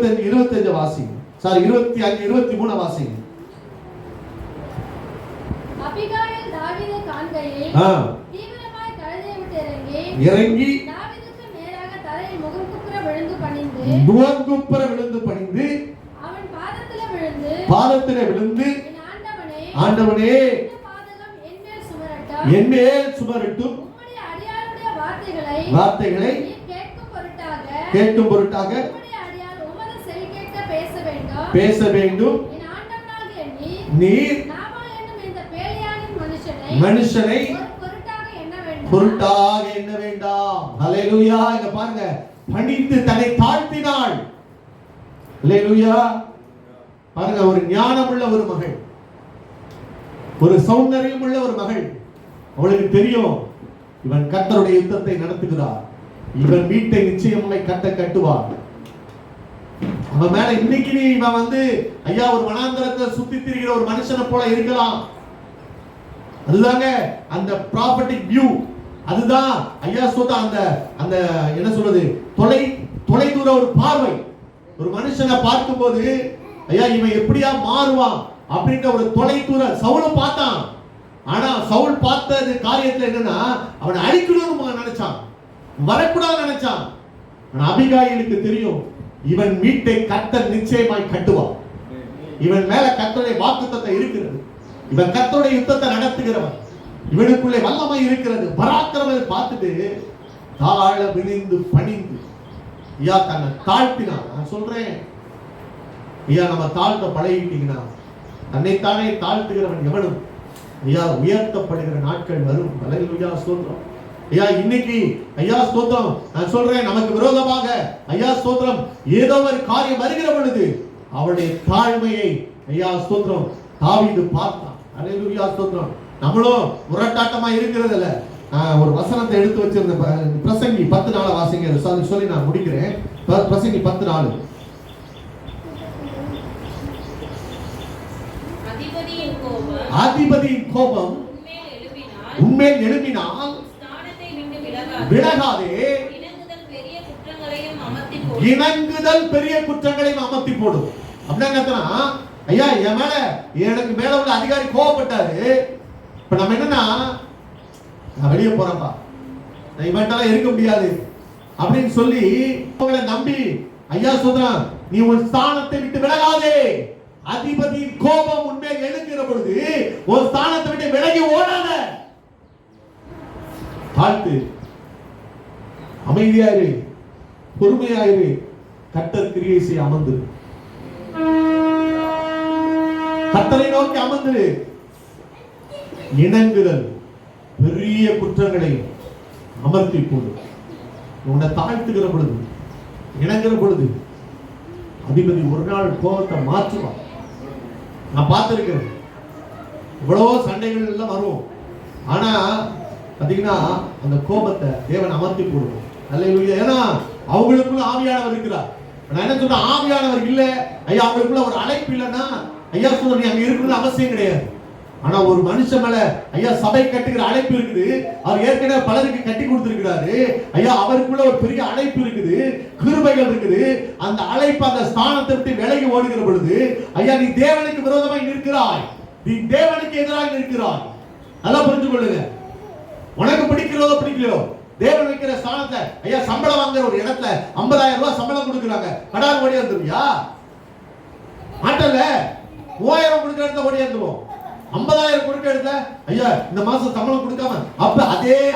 25 வாசிங்க. சாரி 25 23 வாசிங்க. அபிகாயில் தாவீதை காண்கையில் தீவிரமாய் கழுதையை விட்டு இறங்கி தாவீதுக்கு நேராக தரையில் முகங்குப்புற விழுந்து பணிந்து அவன் பாதத்திலே விழுந்து ஆண்டவனே என்மேல் சுமரட்டும், உம்முடைய அடியாளுடைய வார்த்தைகளை கேட்கும் பொருட்டாக உம்முடைய அடியாள் உமது செவி கேட்க பேச வேண்டும். என் ஆண்டவனாகிய நீர் நாபால் என்னும் இந்த பேலியானின் மனுஷனை பொருட்டாக எண்ண வேண்டாம். ஹல்லேலூயா. இங்க பாருங்க, பணிந்து தன்னை தாழ்த்தினாள். ஹல்லேலூயா. பாருங்க, ஒரு ஞானமுள்ள ஒரு மகள், ஒரு சௌந்தரியம் உள்ள ஒரு மகள். அவளுக்கு தெரியும், இவன் கர்த்தருடைய யுத்தத்தை நடத்துகிறார், இவன் வீட்டை நிச்சயமாய் கட்டுவார். அவன் மேல இன்னைக்கு இவன் வந்து ஐயா ஒரு வனாந்தரத்தை சுத்தி திரிகிற ஒரு மனுஷனை போல இருக்கலாம். அதுதாங்க அந்த ப்ராப்பர்ட்டிக் வியூ. அதுதான் ஐயா சொல்ற அந்த என்ன சொல்றது, தொலை தூர ஒரு பார்வை. ஒரு மனுஷனை பார்க்கும்போது ஐயா இவன் எப்படியா மாறுவான் அப்படின்ற ஒரு தொலை தூர சவுலும் பார்த்தான். ஆனா சவுல் பார்த்தது காரியத்துல என்னன்னா, அவனை அழிக்கணும்னு நினைச்சான், வரக்கூடாது நினைச்சான். அபிகாயிலுக்கு தெரியும், இவன் வீட்டை கர்த்தர் நிச்சயமாய் கட்டுவான், இவன் மேல கர்த்தருடைய வாக்குத்தத்தம் இருக்கிறது, இவன் கர்த்தருடைய யுத்தத்தை நடத்துகிறவன், இவனுக்குள்ளே வல்லமை இருக்கிறது, பராக்கிரமத்தை பார்த்துட்டு தாழ விழுந்து பணிந்து ஐயா தன்னை தாழ்த்தினான். நான் சொல்றேன் ஐயா, நம்ம தாழ்த்த பழகிட்டீங்கன்னா தன்னைத்தானே தாழ்த்துகிறவன் எவனும் ஐயா உயர்த்தப்படுகிற நாட்கள் வரும். ஹல்லேலூயா, ஸ்தோத்திரம். ஐயா இன்னைக்கு ஐயா ஸ்தோத்திரம், நான் சொல்றேன், நமக்கு விரோதமாக ஐயா ஸ்தோத்திரம் ஏதோ ஒரு காரியம் வருகிற பொழுது அவருடைய தாழ்மையை ஐயா ஸ்தோத்திரம் தாவீது பார்த்தான். ஹல்லேலூயா, ஸ்தோத்திரம். நம்மளும் முரட்டாட்டமா இருக்கிறது இல்ல. ஒரு வசனத்தை எடுத்து வச்சிருந்த பிரசங்கி 10:4 வாசிங்க சொல்லி நான் முடிக்கிறேன். பிரசங்கி 10:4. அதிபதியின் கோபம் உன்மேல் எழும்பினால் விலகாதே, இணங்குதல் பெரிய குற்றங்களையும் அமர்த்தி போடும். அப்படின்னா ஐயா என் மேல எனக்கு மேல உள்ள அதிகாரி கோபப்பட்டாரு, இப்ப நம்ம என்னன்னா நான் வெளியே போறேன்ப்பா, நான் இவன்ட்டெல்லாம் இருக்க முடியாது அப்படின்னு சொல்லி அவங்களை நம்பி ஐயா சொல்றான், நீ உன் ஸ்தானத்தை விட்டு விலகாதே. அதிபதியின் கோபம் உன்மேல் எழுகிற பொழுது உன் ஸ்தானத்தை விட்டு விலகி ஓடாத. தாழ்த்து, அமைதியாயிரு, பொறுமையாயிரு, கர்த்தர் கிரியை செய்ய அமர்ந்து, கர்த்தரை நோக்கி அமர்ந்து. இணங்குதல் பெரிய குற்றங்களை அமர்த்தி போடு. உன்னை தாழ்த்துகிற பொழுது, இணங்குற பொழுது அதிபதி ஒரு நாள் கோபத்தை மாற்றுவான். நான் பார்த்திருக்கிறேன், இவ்வளவோ சண்டைகள் எல்லாம் வரும், ஆனா பாத்தீங்கன்னா அந்த கோபத்தை தேவன் அமர்த்தி போடுவோம். அல்லேலூயா. ஏன்னா அவங்களுக்குள்ள ஆவியானவர் இருக்கிறார். நான் என்ன சொல்றேன், ஆவியானவர் இல்ல ஐயா, அவங்களுக்குள்ள ஒரு அழைப்பு இல்லைன்னா ஐயா சொல்ற நீ அங்க இருக்கணும்னு அவசியம் கிடையாது. ஆனா ஒரு மனுஷன் மேல ஐயா சபை கட்டுகிற அழைப்பு இருக்குது. அவர் ஏற்கனவே பலருக்கு கட்டி கொடுத்திருக்கிறாரு ஐயா, அவருக்குள்ள ஒரு பெரிய அழைப்பு இருக்குது, கிருபைகள் இருக்குது. அந்த அழைப்பு அந்த ஸ்தானத்தை விட்டு விலகி ஓடுகிற பொழுது ஐயா நீ தேவனுக்கு விரோதமாய் நிற்கிறாய், நீ தேவனுக்கு எதிராக நிற்கிறாய். நல்லா புரிஞ்சு கொள்ளுங்க. உனக்கு பிடிக்கிறதோ பிடிக்கலையோ, தேவன் வைக்கிற ஸ்தானத்தை ஐயா சம்பளம் வாங்குற ஒரு இடத்துல 50,000 ரூபாய் சம்பளம் கொடுக்குறாங்க, கடார் ஓடி வந்துருவியா? மாட்டல. 3000 கொடுக்கிற இடத்துல ஓடி வந்துருவோம். 50,000 கொடுக்கிற இடத்துல ஐயா இந்த மாசம் சம்பளம் கொடுக்காம, அப்ப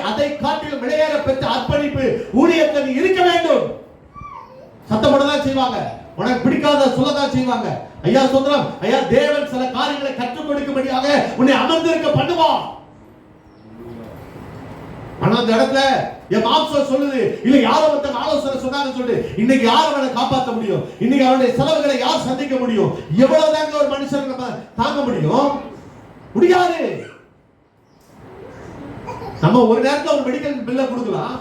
அதை காட்டிலும் விலையேற பெற்ற அர்ப்பணிப்பு ஊழியத்தை நீ இருக்க வேண்டும். சத்தப்படதான் செய்வாங்க, உனக்கு பிடிக்காத சொல்லதான் செய்வாங்க. ஐயா சொல்றோம் ஐயா, தேவன் சில காரியங்களை கற்றுக் கொடுக்கும்படியாக உன்னை அமர்ந்திருக்க பண்ணுவான். ஆனா அந்த இடத்துல என் மாம்சம் சொல்லுது, இல்ல யாரோ ஒருத்தங்க ஆலோசனை சொன்னாங்க சொல்லு, இன்னைக்கு யார் அவனை காப்பாற்ற முடியும்? இன்னைக்கு அவனுடைய செலவுகளை யார் சந்திக்க முடியும்? எவ்வளவுதாங்க ஒரு மனுஷன் நம்ம தாங்க முடியும்? முடியாது. நம்ம ஒரு நேரத்துல ஒரு மெடிக்கல் பில்ல கொடுக்கலாம்,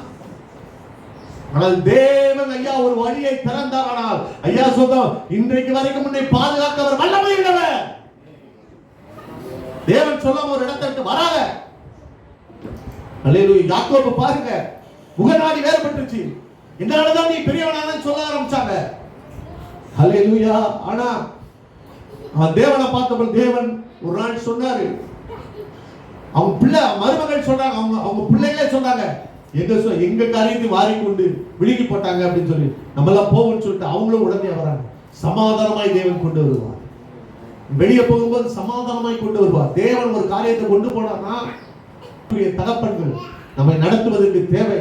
ஆனால் தேவன் ஐயா ஒரு வழியை திறந்தாரானால் ஐயா சொல்றோம், இன்றைக்கு வரைக்கும் முன்னே பாதுகாக்க அவர் வல்லமை உள்ளவர். தேவன் சொல்லாம ஒரு இடத்தை விட்டு வராத. அல்லேலூயா. யாக்கோபு பாருங்க, முகநாடி வேறுபட்டுச்சு. என்னாலதான் நீ பெரியவனானு சொல்ல ஆரம்பிச்சாங்க. ஹல்லேலூயா. ஆனா அவன் தேவனை பார்த்தபோது தேவன் ஒரு நாள் சொன்னாரு, அவங்க பிள்ளை மருமகள் சொன்னாங்க, அவங்க பிள்ளைகளே சொன்னாங்க, எங்க காரியத்தை வாரிக்கொண்டு விழுங்கி போட்டாங்க அப்படின்னு சொல்லி நம்ம எல்லாம் போவோம்னு சொல்லிட்டு அவங்களும் உடனே வராங்க. சமாதானமாய் தேவன் கொண்டு வருவார். வெளியே போகும்போது சமாதானமாய் கொண்டு வருவார். தேவன் ஒரு காரியத்தை கொண்டு போனார்னா தகப்பன்கள் நம்மை நடத்துவதற்கு தேவை.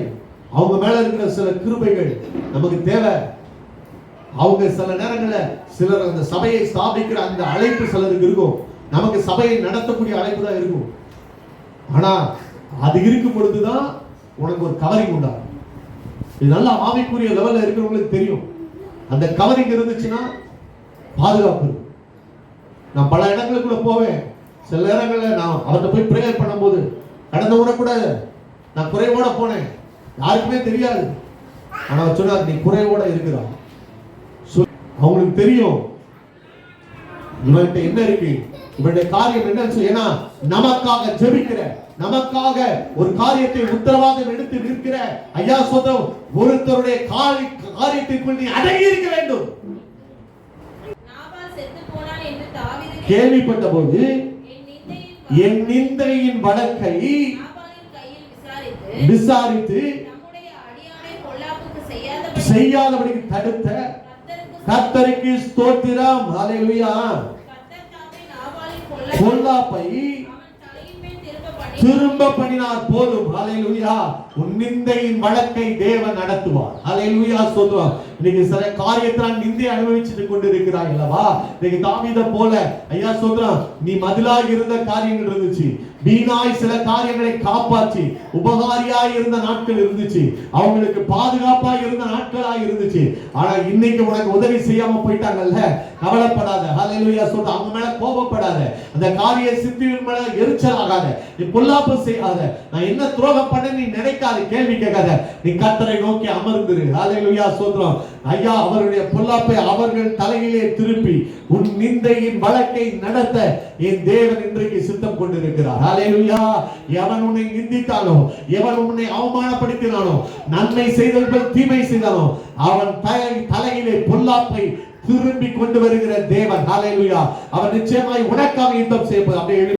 அவங்க மேல இருக்கிற சில கிருபைகள் நமக்கு தேவை. அவங்க சில நேரங்களில் சிலர் அந்த சபையை ஸ்தாபிக்கிற அந்த அழைப்பு சிலருக்கு இருக்கும். நமக்கு சபையை நடத்தக்கூடிய அழைப்பு தான் இருக்கும். ஆனா அது இருக்கும் பொழுதுதான் உனக்கு ஒரு கவரிங் உண்டாகும். இது நல்ல ஆவிக்குரிய லெவல்ல இருக்கிறவங்களுக்கு தெரியும். அந்த கவரிங் இருந்துச்சுன்னா பாதுகாப்பு. நான் பல இடங்களுக்குள்ள போவேன். சில நேரங்களில் நான் அவர்கிட்ட போய் பிரேயர் பண்ணும்போது, கடந்த முறை கூட நான் குறைவோட போனேன், யாருக்குமே தெரியாது. ஆனா அவர் சொன்னார், நீ குறைவோட இருக்கிறான். அவங்களுக்கு தெரியும் இவன்கிட்ட என்ன இருக்கு, இவனுடைய காரியம் என்ன. ஏன்னா நமக்காக ஜெபிக்கிற, நமக்காக ஒரு காரியத்தை உத்தரவாதம் எடுத்து நிற்கிற ஐயா சொந்தம் ஒருத்தருடைய காரியத்திற்குள் நீ அடங்கி இருக்க வேண்டும். கேள்விப்பட்ட போது என் நிந்தையின் வழக்கை விசாரித்து செய்யாதபடிக்கு தடுத்த கர்த்தருக்கு ஸ்தோத்திரம். ஹல்லேலூயா. பொல்லாப்பை திரும்ப பண்ணினார் போதும். ஹல்லேலூயா. உன் நிந்தையின் வழக்கை தேவன் நடத்துவார். ஹல்லேலூயா. ஸ்தோத்திரம். இன்னைக்கு சில காரியத்தால் நிந்தை அனுபவிச்சுட்டு கொண்டிருக்கிறாய் அல்லவா? இன்னைக்கு தாவீதை போல ஐயா ஸ்தோத்திரம், நீ மதிலாக இருந்த காரியங்கள் இருந்துச்சு, வீணாய் சில காரியங்களை காப்பாற்றி உபகாரியாய் இருந்த நாட்கள் இருந்துச்சு, அவங்களுக்கு பாதுகாப்பாய் இருந்த நாட்களாய் இருந்துச்சு. ஆனா இன்னைக்கு உனக்கு உதவி செய்யாம போயிட்டாங்கல்ல, கவலைப்படாத. ஹல்லேலூயா. சொல்ற அவங்க மேல கோபப்படாத, அந்த காரிய சித்தியின் மேல எரிச்சல் ஆகாத, நீ பொல்லாப்பு செய்யாத, நான் என்ன துரோகம் பண்ண நீ நினைக்காத, கேள்வி கேட்காத, நீ கர்த்தரை நோக்கி அமர்ந்திரு. ஹல்லேலூயா. ஸ்தோத்திரம். ஐயா அவருடைய பொல்லாப்பை அவர்கள் தலையிலே திருப்பி உன் நிந்தையின் வழக்கை நடத்த என் தேவன் இன்றைக்கு சித்தம் கொண்டிருக்கிறார். ஹல்லேலூயா. எவன் உன்னை நிந்தித்தானோ, எவன் உன்னை அவமானப்படுத்தினானோ, நன்மை செய்தவர்கள் தீமை செய்தானோ, அவன் தலையிலே பொல்லாப்பை திரும்பி கொண்டு வருகிற தேவன். ஹல்லேலூயா. அவர் நிச்சயமாய் உனக்காக யுத்தம் செய்ய